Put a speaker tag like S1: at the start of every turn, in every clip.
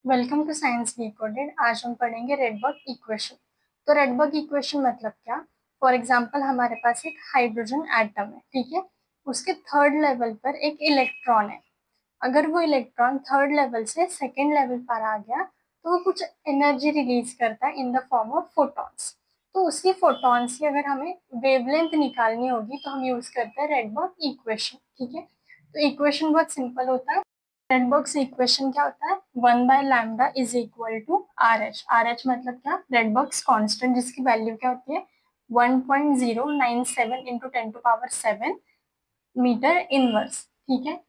S1: Welcome to science decoded. आज हम पढ़ेंगे रेडबर्ग इक्वेशन। तो रेडबर्ग इक्वेशन मतलब क्या? फॉर एग्जांपल हमारे पास एक हाइड्रोजन एटम है, ठीक है। उसके थर्ड लेवल पर एक इलेक्ट्रॉन है। अगर वो इलेक्ट्रॉन थर्ड लेवल से सेकेंड लेवल पर आ गया तो वो कुछ एनर्जी रिलीज करता है in the form of photons. तो उसी फोटॉन्स की अगर हमें वेवलेंथ निकालनी होगी तो हम यूज करते हैं रेडबर्ग इक्वेशन, ठीक है। तो इक्वेशन बहुत सिंपल होता है। रेडबर्ग्स इक्वेशन क्या होता है? 1/λ is equal to RH। RH मतलब क्या? रेडबर्ग्स कांस्टेंट, जिसकी वैल्यू क्या होती है? 1.097 इंटू 10⁻7 मीटर इनवर्स, ठीक है,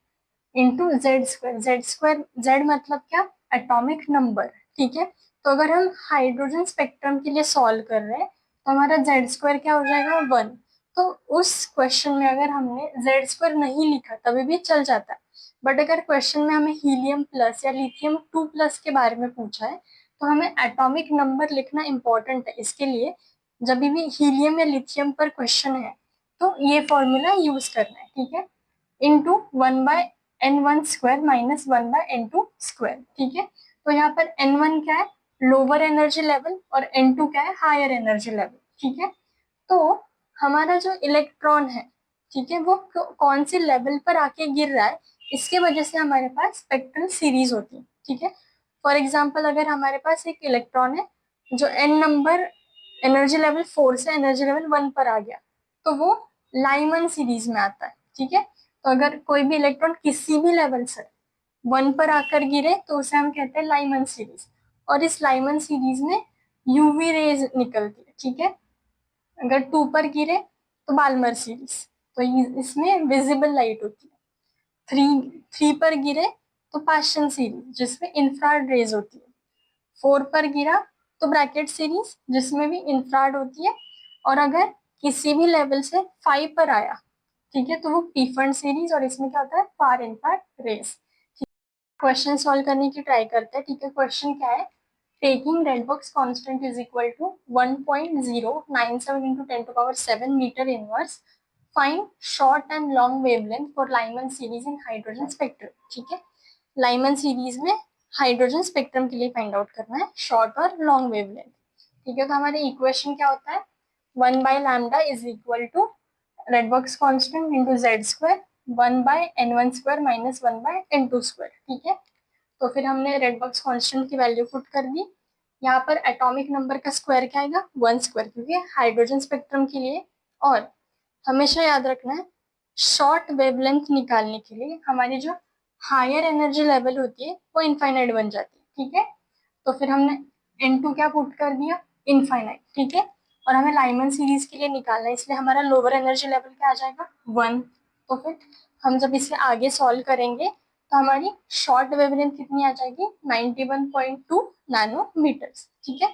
S1: into Z square. Z square, Z मतलब क्या? एटॉमिक नंबर, ठीक है। तो अगर हम हाइड्रोजन स्पेक्ट्रम के लिए सॉल्व कर रहे हैं तो हमारा जेड स्क्वायर क्या हो जाएगा? 1। तो उस क्वेश्चन में अगर हमने जेड स्क्वायर नहीं लिखा तभी भी चल जाता है, बट अगर क्वेश्चन में हमें हीलियम प्लस या लिथियम 2+ के बारे में पूछा है तो हमें एटॉमिक नंबर लिखना इंपॉर्टेंट है। इसके लिए जब भी हीलियम या लिथियम पर क्वेश्चन है तो ये फॉर्मूला यूज करना है, ठीक है। इंटू 1/n1² माइनस 1/n2², ठीक है। तो यहाँ पर n1 क्या है? लोअर एनर्जी लेवल, और n2 क्या है? हायर एनर्जी लेवल, ठीक है। तो हमारा जो इलेक्ट्रॉन है, ठीक है, वो कौन से लेवल पर आके गिर रहा है, इसके वजह से हमारे पास स्पेक्ट्रल सीरीज होती है, ठीक है। फॉर एग्जाम्पल अगर हमारे पास एक इलेक्ट्रॉन है जो n नंबर एनर्जी लेवल 4 से एनर्जी लेवल 1 पर आ गया तो वो लाइमन सीरीज में आता है, ठीक है। तो अगर कोई भी इलेक्ट्रॉन किसी भी लेवल से 1 पर आकर गिरे तो उसे हम कहते हैं लाइमन सीरीज। और इस लाइमन सीरीज में यूवी रेज निकलती है, ठीक है। अगर 2 पर गिरे तो बाल्मर सीरीज, तो इसमें विजिबल लाइट होती है। 3 पर गिरे तो पाश्चन सीरीज, जिसमें इंफ्रारेड रेज होती है। 4 पर गिरा तो ब्रैकेट सीरीज, जिसमें भी इंफ्रारेड होती है। और अगर किसी भी लेवल से 5 पर आया, ठीक है, तो वो पीफर्ड सीरीज, और इसमें क्या होता है? फार इंफ्रारेड रेज। क्वेश्चन सॉल्व करने की ट्राई करते हैं, ठीक है। क्वेश्चन क्या है? Taking Rydberg's constant is equal to 1.097 into 10⁻7 metre inverse, find short and long wavelength for Lyman series in hydrogen spectrum, ठीक है। लाइमन सीरीज में हाइड्रोजन स्पेक्ट्रम के लिए फाइंड आउट करना है शॉर्ट और लॉन्ग वेवलेंथ, ठीक है। तो हमारे इक्वेशन क्या होता है? 1/λ is equal to Rydberg's constant into Z square 1/n1² minus 1/n2², ठीक है। तो फिर हमने रेडबर्ग्स कांस्टेंट की वैल्यू पुट कर दी। यहाँ पर एटॉमिक नंबर का स्क्वायर क्या आएगा? 1², क्योंकि हाइड्रोजन स्पेक्ट्रम के लिए। और हमेशा याद रखना है, शॉर्ट वेवलेंथ निकालने के लिए हमारी जो हायर एनर्जी लेवल होती है वो इनफाइनाइट बन जाती है, ठीक है। तो फिर हमने n2 क्या पुट कर दिया? इनफाइनाइट, ठीक है। और हमें लाइमन सीरीज के लिए निकालना है, इसलिए हमारा लोअर एनर्जी लेवल क्या आ जाएगा? 1। तो फिर हम जब इसे आगे सॉल्व करेंगे तो हमारी शॉर्ट वेवलेंथ कितनी आ जाएगी? 91.2 नैनोमीटर्स, ठीक है।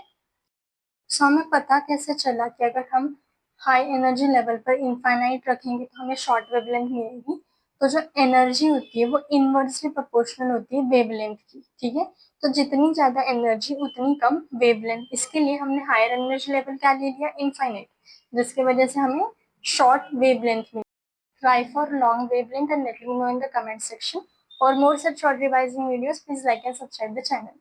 S1: सो हमें पता कैसे चला कि अगर हम हाई एनर्जी लेवल पर इनफाइनाइट रखेंगे तो हमें शॉर्ट वेवलेंथ मिलेगी? तो जो एनर्जी होती है वो इनवर्सली प्रोपोर्शनल होती है वेवलेंथ की, ठीक है। तो जितनी ज्यादा एनर्जी उतनी कम वेवलेंथ, इसके लिए हमने हायर एनर्जी लेवल क्या ले लिया? इनफाइनाइट, जिसकी वजह से हमें शॉर्ट वेवलेंथ मिली। Try for long wavelength and let me know in the comment section. For more such short revising videos, please like and subscribe the channel.